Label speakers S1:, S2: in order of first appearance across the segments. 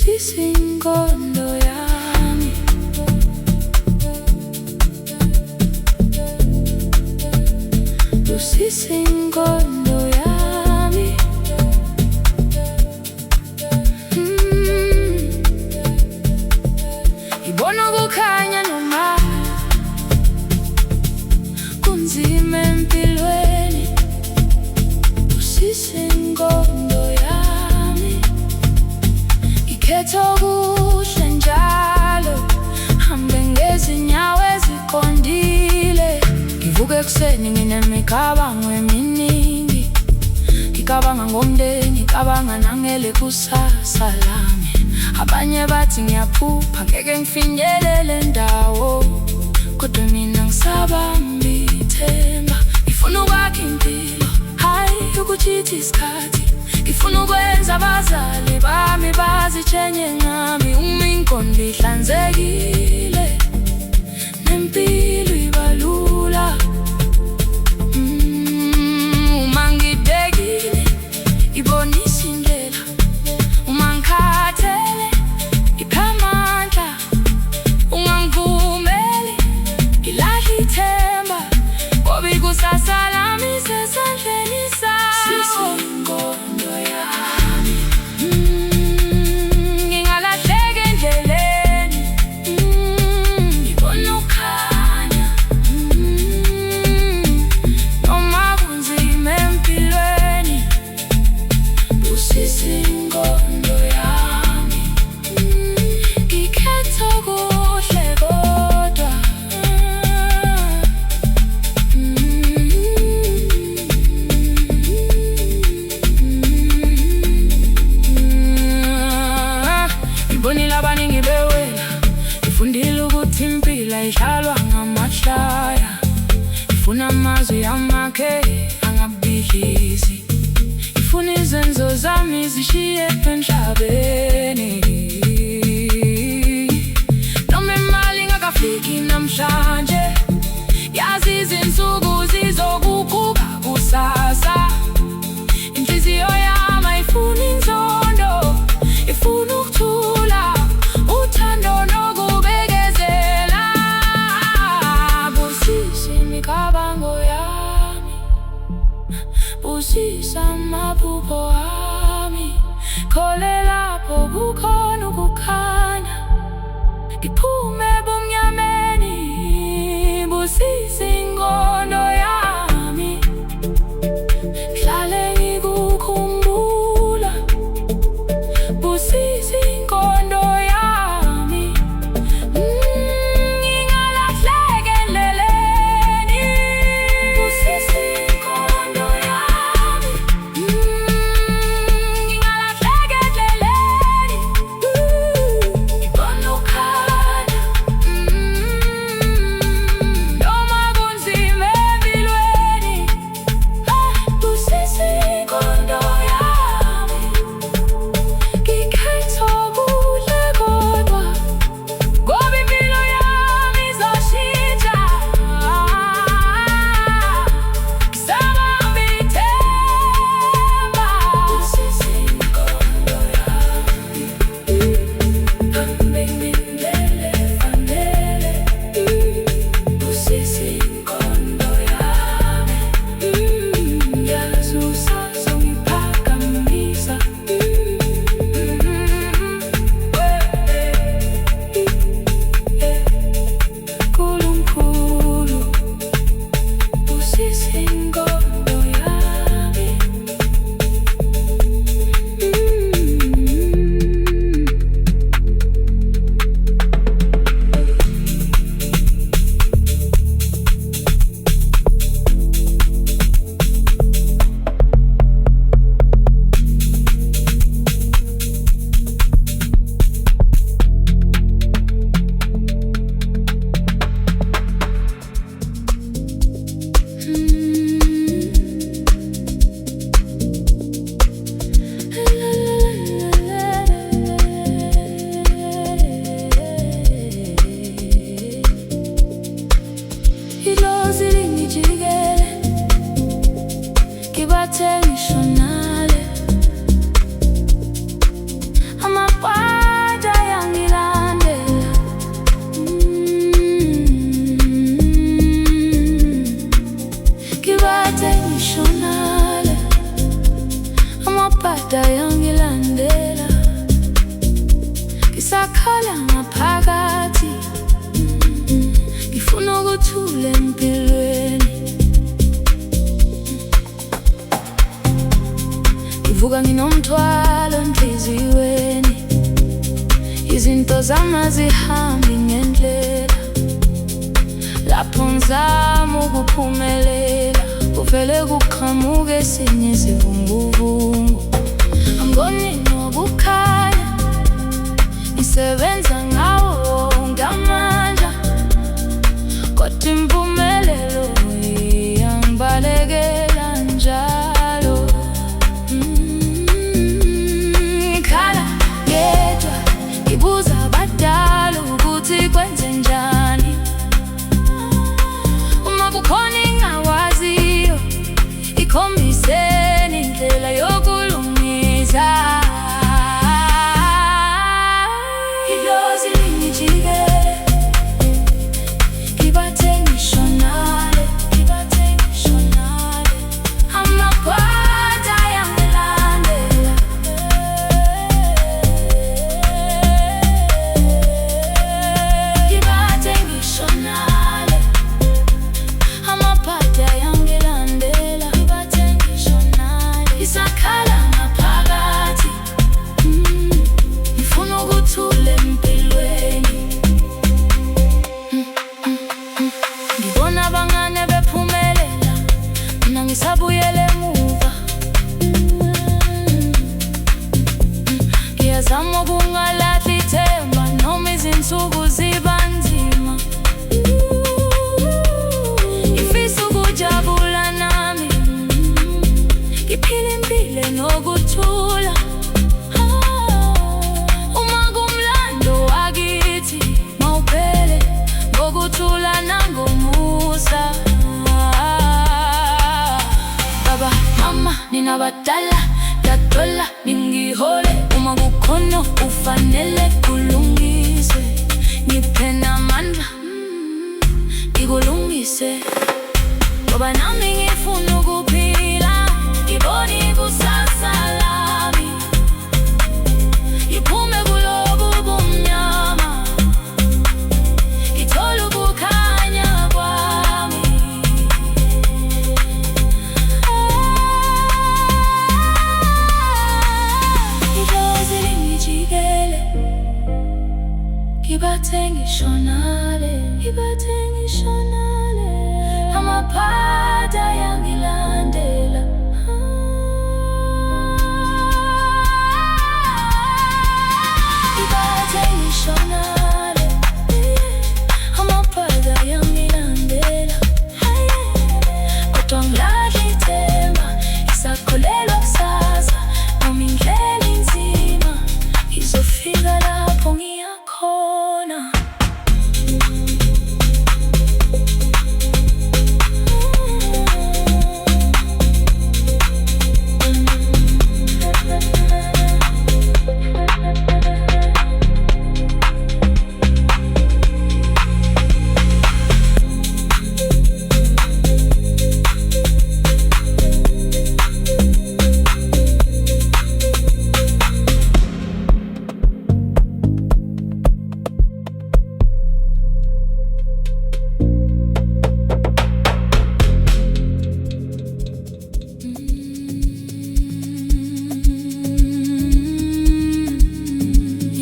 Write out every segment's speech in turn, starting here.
S1: busisa ingqondo yami, busisa ingqondo yami. Ibona ukukhanya noma kunzima empilweni, busisa ingqondo yami. Ngikhetha okuhle njalo, hambe ngezinyawo eziqondile. Ngivuka ekuseni nginemicabango eminingi, ngicabanga ngomndeni, ngicabanga nangele kusasa lami. Abanye bathi ngiyaphupha, ngeke ngifinyelele ndawo, kodwa mina ngisabamba ithemba. Ngifuna ukwakha impilo, hayi ukuchitha isikhathi. Ngifuna ukwenza abazali bami bazitshenge ngami. Uma ingqondo ihlanzekile, nempilo iba lula. Uma ngibhekile, ibonisa indlela. Uma ngikhathele, ipha amandla. Ungangivumeli ilahle ithemba, ngoba ikusasa lami isesandleni sakho. Ingqondo yami, ngingalahleka endleleni, ngibona ukukhanya, noma kunzima empilweni. Busisa ingqondo yami, ngikhetha okuhle kodwa. Ngibonile abaningi bewela, ngifundile ukuthi impilo ayidlalwa ngamahlaya. Ngifuna amazwi amakhe angabhidlizi, ngifuna izenzo zami zishiye emhlabeni. Noma imali ingakafiki namhlanje, yazi izinsuku zizoguquka kusasa. Inhliziyo yami ayifuni inzondo, ifuna ukuthula, uthando nokubekezela. Busisa imicabango yami, busisa amaphupho ami, kholela lapho ngivuka nginomthwalo enhliziyweni, izinto zami azihambi ngendlela. Lapho ngizama ukuphumelela, kuvele kuqhamuke esinye isivunguvungu. Angiboni nokukhanya, ngisebenza ngawo wonke amandla, kodwa impumelelo iyangibalekela njalo. Ngikhala ngedwa, ngibuza abadala ukuthi kwenze njani. Uma kukhona engingawaziyo, ikhombiseni indlela yokulungisa. Idlozi lingijikele, ngibathe ngishonale, amaphutha ayangilandela. Ngibathe ngishonale, amaphutha ayangilandela. Isakhala ngaphakathi, ngifuna ukuthula empilweni. Ngibona abangane bephumelela, mina ngisabuyele emuva. Ngiyazama ukungalahli ithemba noma izinsuku ziba nzima. Ngifisa ukujabula nami, ngiphile impilo enokuthula. Uma kumlando wakithi, mawuphele ngokuthula nangomusa. Baba, mama, nina badala, ngiyacela ningihole. Uma kukhona ufanele kulungiswe, ngiphe namandla ngikulungise. Ngoba nami ngifuna ukuphila, ngibone ikusasa lami, ngiphume kulobu bumnyama, ngithole ukukhanya kwami. Idlozi lingijikele, ngibathe ngishonale, amaphutha ayangilandela. Ngibathe ngishonale, amaphutha ayangilandela. Kodwa ngilahla ithemba, ngisakholelwa kusasa. Noma indlela inzima, ngizofika lapho ngiya khona.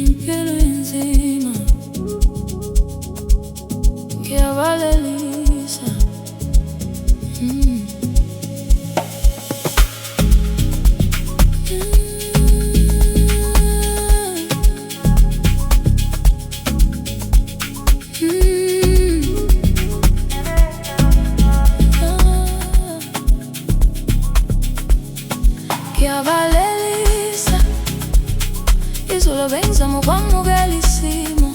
S1: Impilo inzima, ngiyabalelisa. Ngiyabalelisa, izolo bengizama ukwamukela isimo.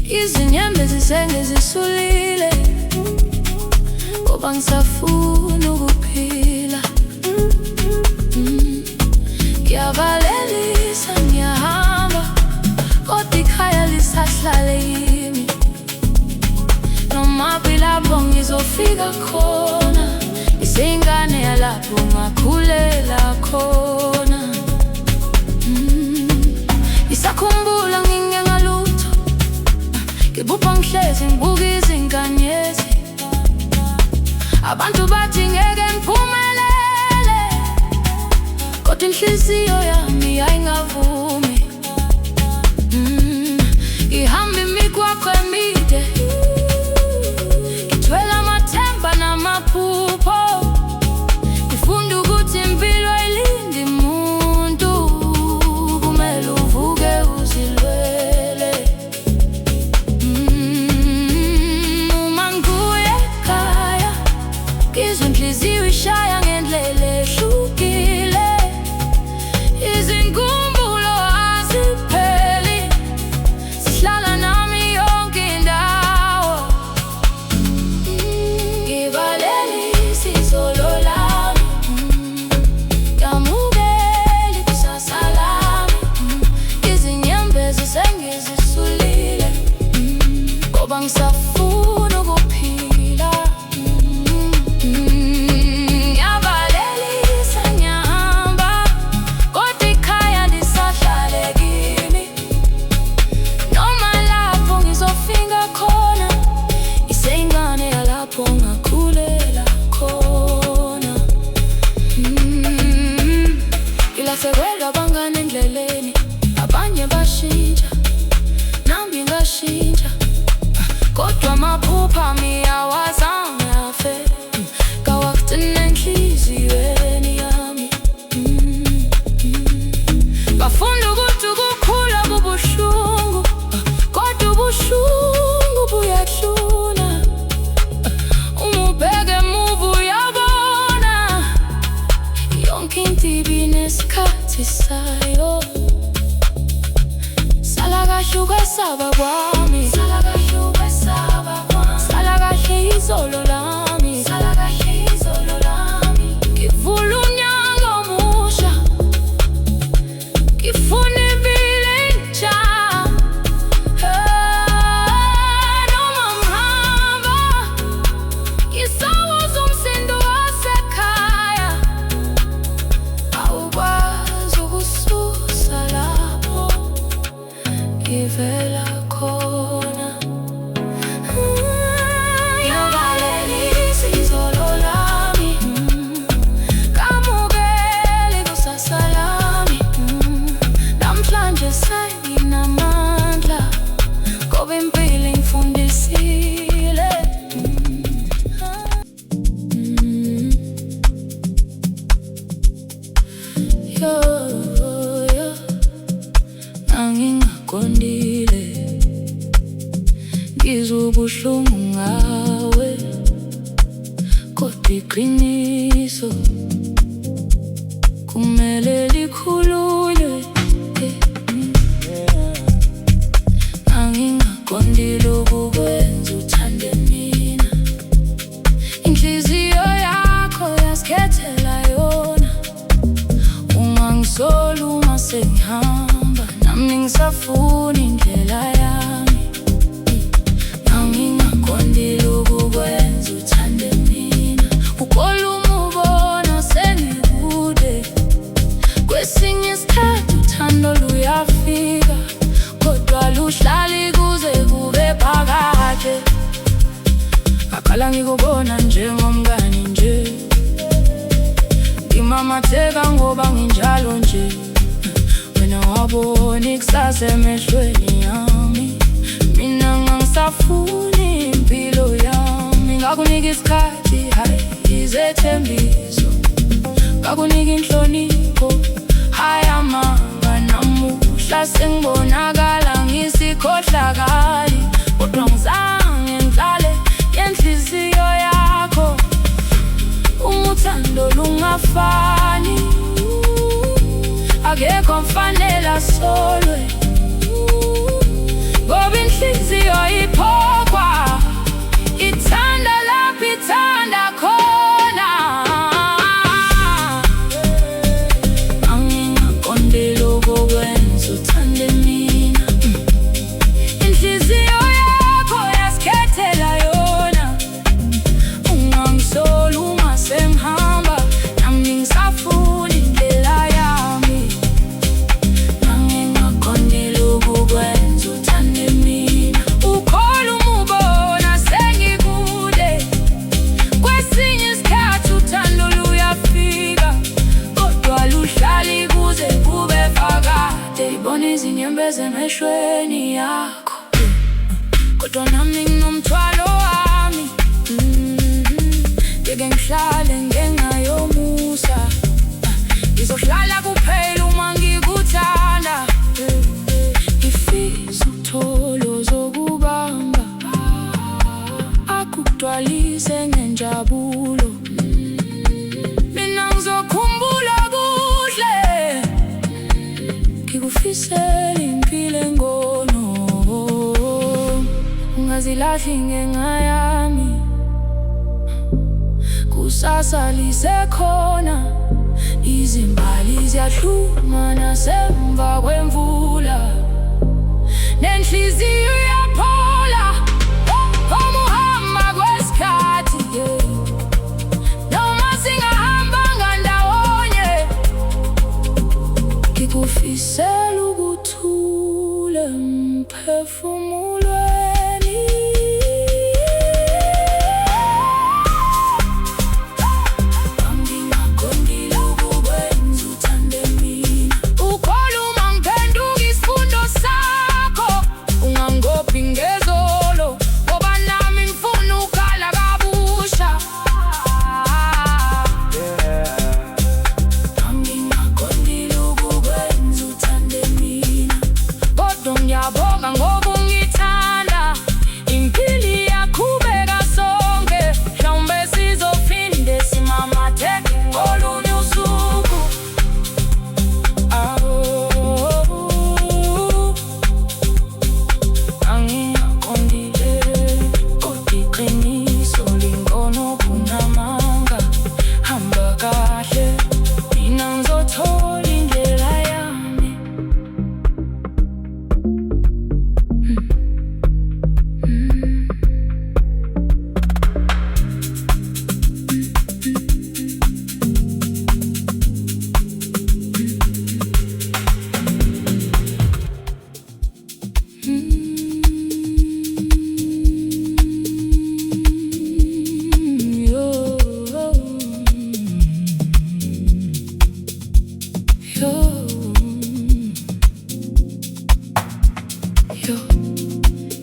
S1: Izinyembezi zisenge zisulile, ngoba ngisafuna ukuphila. Ngiyabalelisa, ngiyahamba, kodwa ikhaya lisahlale yimi. Noma lapho ngizofika khona, ngiseyingane yalapho ngakhulela khona. Ngisakhumbula ngingengalutho, ngibupha ngihlezi ngibuka izinkanyezi. Abantu bathi ngeke ngiphumelele, kodwa inhliziyo yami ayingavumi. Ihamba imigwaqo emide, ithwele amathemba namaphupho. Ngifunda ukuthi impilo ayilindi muntu, kumele uvuke uzilwele. Uma ngibuya ekhaya, ngizwa inhliziyo ishaya ngendlela ehlukile. Izinkumbulo azipheli, zihlala nami yonke indawo. Ngibalelisa izolo lami, ngamukela ikusasa lami. Izinyembezi sengizisulile, ngoba ngisafuna ukuphila. Ngiyabalelisa ngiyahamba, kodwa ikhaya lisahlale kimi. Noma lapho ngizofika khona, iseyingane yalapho ngakhulela khona. Ngilahlekelwe abangane endleleni, abanye bashintsha, nami ngashintsha. Kodwa amaphupha ami awazange afe, ngawagcina enhliziyweni yami. Ngafunda ukuthi ukukhula kubuhlungu, kodwa ubuhlungu buyadlula. Uma ubheka emuva uyabona, yonke into ibinesikhathi sayo. Sala kahle ukwesaba kwami, sala kahle ukwesaba kwami, sala kahle izolo lami, sala kahle izolo lami. Ngivula unyango omusha, ngifuna impilo entsha. Noma ngihamba, ngisawuzwa umsindo wasekhaya. Awukwazi ukususa lapho ngivela khona. Ngiyabalelisa izolo lami, ngamukela ikusasa lami. Namhlanje senginamandla, ngoba impilo ingifundisile. Yo, yo, ngangingaqondile, ngizwa ubuhlungu ngawe, kodwa iqiniso kumele likhulunywe. Ngangingaqondile ukukwenza uthande mina. Inhliziyo yakho yasikhethela yona. Ungangisola uma sengihamba, nami ngisafuna indlela yami. Ngangingaqondile ukukwenza uthande mina. Ukoluma ubona sengikude, kwesinye isikhathi uthando luyafika, kodwa luhlali kuze kube phakade. Ngaqala ngikubona njengomngani nje, ngimamatheka ngoba nginjalo nje. Wena wabona ikusasa emehlweni yami, mina ngangisafuni impilo yami. Ngakunika isikhathi, hayi izethembiso, ngakunika inhlonipho, hayi amanga. Namuhla sengibonakala ngisikhohlakali, kodwa ngizange ngihlale ngenhliziyo yakho. Uthando lungafani, akekho mfanele asolwe, ngoba inhliziyo iphokwa, ithanda lapho ithanda khona. Angingaqondile ukukwenza uthande mina. Inhliziyo yakho yasikhethela yona. Ungangisola uma sengihamba, nami ngisafuna indlela yami. Ngangingaqondile izinyembezi emehlweni yakho, kodwa nami nginomthwalo wami. Ngeke ngihlale ngenxa yomusa, ngizohlala kuphela uma ngikuthanda. Ngifisa utholo zokubamba, akugcwalise ngenjabulo. Mina ngizokhumbula kuhle, ngikufisela impilo engono. Ungazilahli ngenxa yami, kusasa lisekhona. Izimbali ziyahluma nasemva kwemvula, nenhliziyo iyaphola uma uhamba kwesikhathi. Noma singahambanga ndawonye, ngikufisela ukuthula emphefumulweni.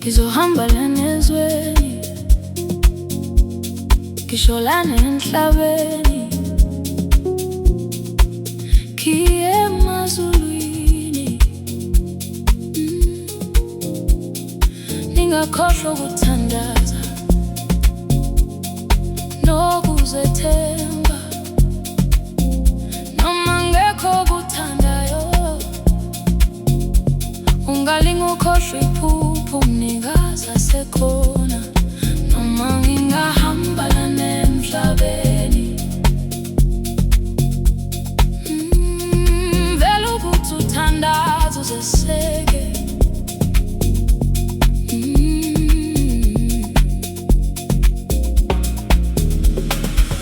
S1: Ngizohamba lana ezweni, ngisho lana emhlabeni, ngiye emazulwini. Ningakhohlwa ukuthandaza nokuzethemba, noma ngekho okuthandayo. Ungalinga ukhohlwe iphupho, umnikazi asekhona. Noma ngingahamba lana emhlabeni, vele ukuthi uthandaza uzeseke.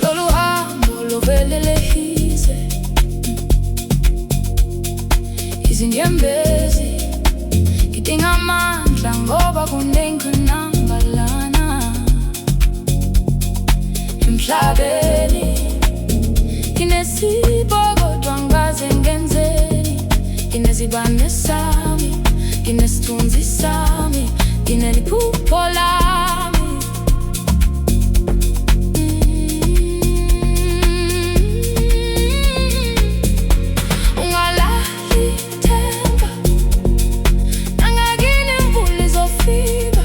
S1: Lolu hambo luvele lehise, izinyembezi ngidinga amandla ngoba kunengqinamba lana emhlabeni. Nginesipho kodwa ngaze ngenzeni, nginezibane sami, nginesithunzi sami, ngineliphupho lami. Ungalahli ithemba, nangakini imvula izofika,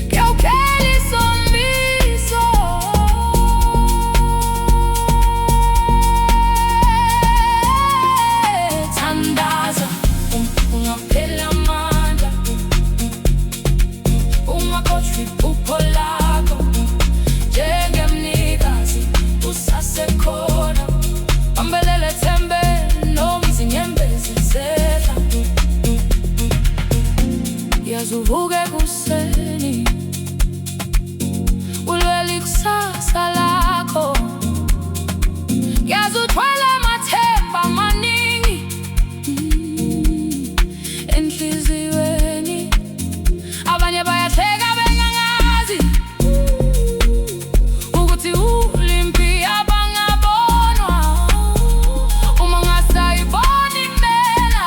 S1: kuyawuphela isomiso. Thandaza ungaphela amandla, ungakhohlwa iphupho lakho. Njengemnikazi usasekhona, bambelela ethembeni noma izinyembezi zehla. Yazi uvuke ekuseni, ulwela ikusasa lakho. Yazi uthwele amathemba amaningi enhliziyweni. Abanye bayahleka bengangazi ukuthi ulimpi abangabonwa. Uma ungasayibona impela,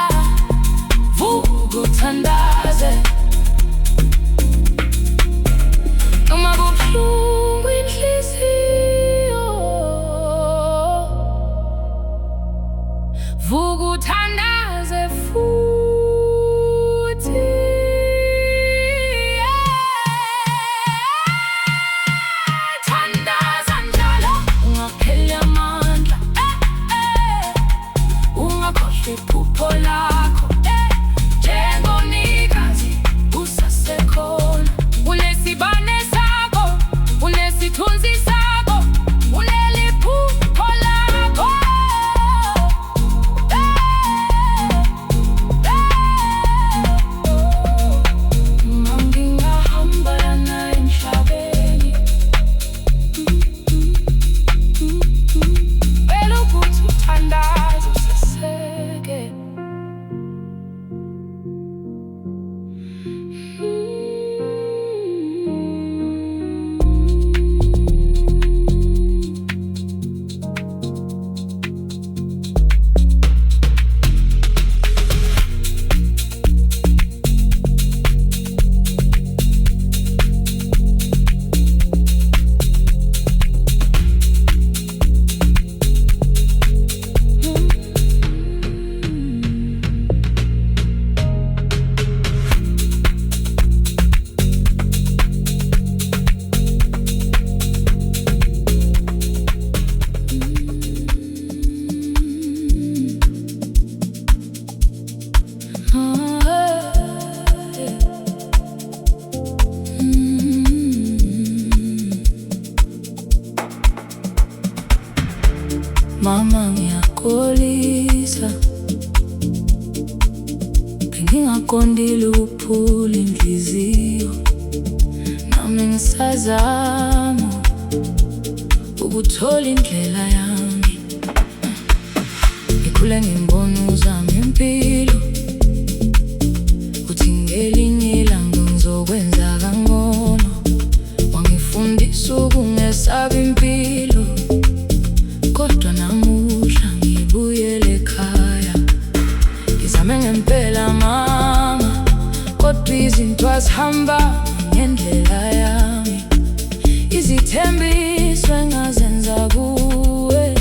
S1: ngingaqondile ukuphula inhliziyo, nami ngisazama ukuthola indlela yami. Ngikhule ngimbona uzama impilo, uthi ngelinye ilanga ngizokwenza kangcono. Wangifundisa ukungesabi impilo, kodwa namuhla ngibuyele ekhaya. Ngizame ngempela mama, kodwa izinto azihamba ngendlela yami. Izithembiso engazenza kuwe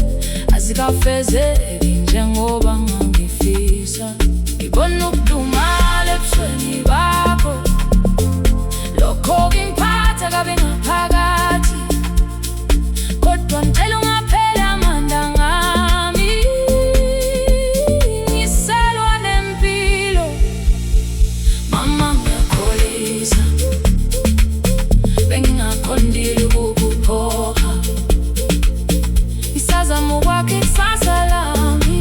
S1: azikafezeki njengoba ngangifisa. Ngibona ukudumala ebusweni bakho, lokho kungiphatha kabi ngaphakathi, kodwa ngicela ungapheli amandla ngami. Ngisalwa nempilo, mama ngiyakholisa, bengingaqondile ukukuphoqa. Ngisazama ukwakha ikusasa lami,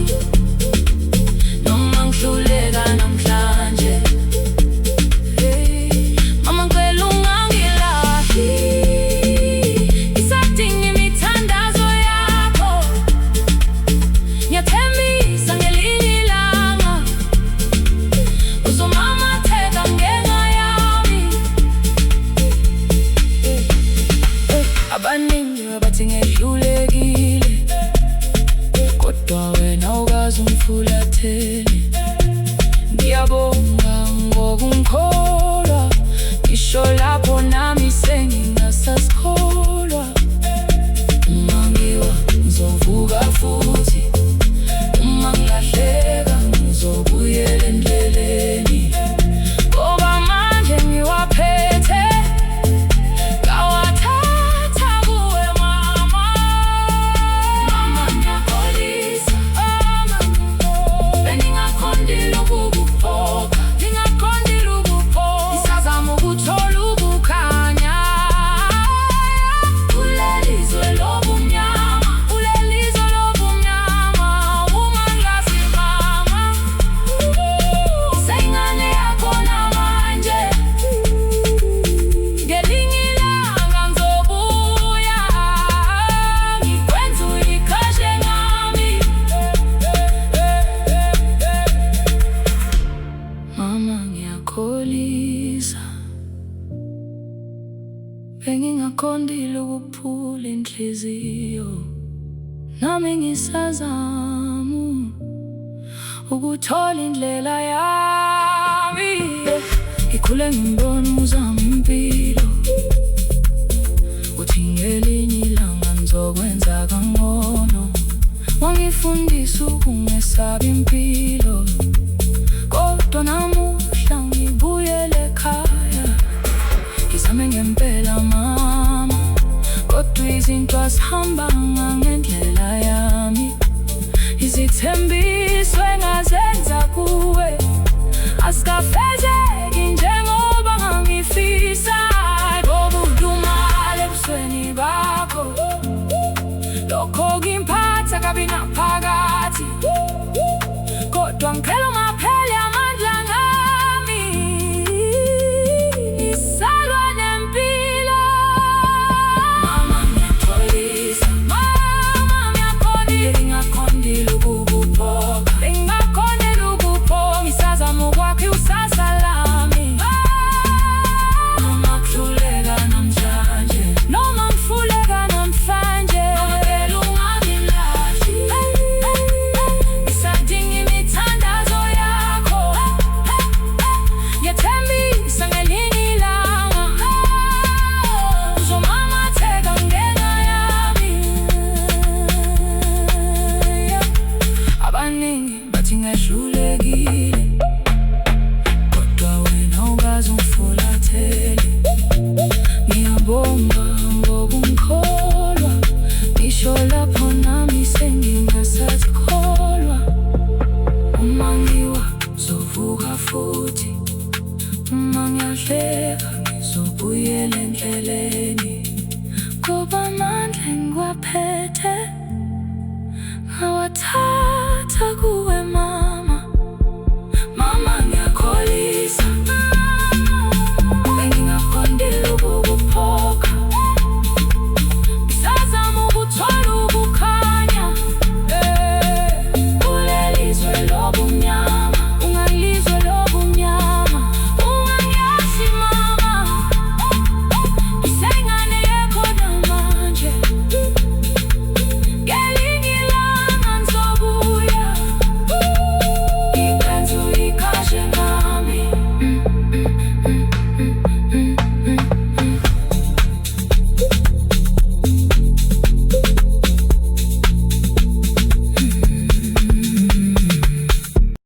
S1: noma ngihluleka namhlanje. Mama ngicela ungangilahli, ngisadinga imithandazo yakho. Ngiyathembisa ngelinye ilanga uzomamatheka ngenxa yami. Abaningi bathi ngehlulekile, kodwa wena awukazungifulatheli. Ngiyabonga ngokungikholwa, ngisho lapho nami sengingasasikholwa. Uma ngiwa ngizovuka futhi, uma ngilahleka ngizobuyela endleleni, ngoba manje ngiwaphethe ngawathatha kuwe mama. Mama ngiyakholisa, bengingaqondile ukukuphoqa. Ngingaqondile ukuphoqa, ngisazama ukuthola ukukhanya kulelizwe lobumnyama, kulelizwe lobumnyama. Uma ngilasimama, sengane yakho namanje. Ngelinye ilanga ngizobuya, ngikwenze uyikhashe ngami. Mama ngiyakholisa, bengingaqondile ukuphula inhliziyo, nami ngisazama ukuthola indlela yami. Ngikhule ngimbona uzama impilo, uthi ngelinye ilanga ngizokwenza kangcono. Wangifundisa ukungesabi impilo, kodwa namuhla ngibuyele ekhaya. Ngizame ngempela mama, kodwa izinto azihambanga ngendlela yami. Izithembiso engazenza kuwe azikafezeki njengoba ngangifisa. Ngoba udumala ebusweni bakho, lokho kungiphatha kabi ngaphakathi, kodwa ngicela ungapheli amandla ngami. Ngisalwa nempilo, mama ngiyakholisa, mama ngiyakholisa. Bengingaqondile ukukuphoqa, bengingaqondile ukukuphoqa. Ngisazama ukwakha ikusasa lami, noma kuhluleka namhlanje, noma ngihluleka namhlanje. Ngicela ungangilahli, ngisadinga imithandazo yakho. Ngiyathembisa ngelinye ilanga uzomamatheka ngenxa yami. Abaningi bathi ngehlulekile, kodwa wena awukazungifulatheli. Ngiyabonga ngokungikholwa, ngisho lapho nami sengingasasikholwa. Uma ngiwa ngizovuka futhi, uma ngiyahleka ngizobuyela endleleni, ngoba amandla ngiwaphethe ngawathatha kuwe.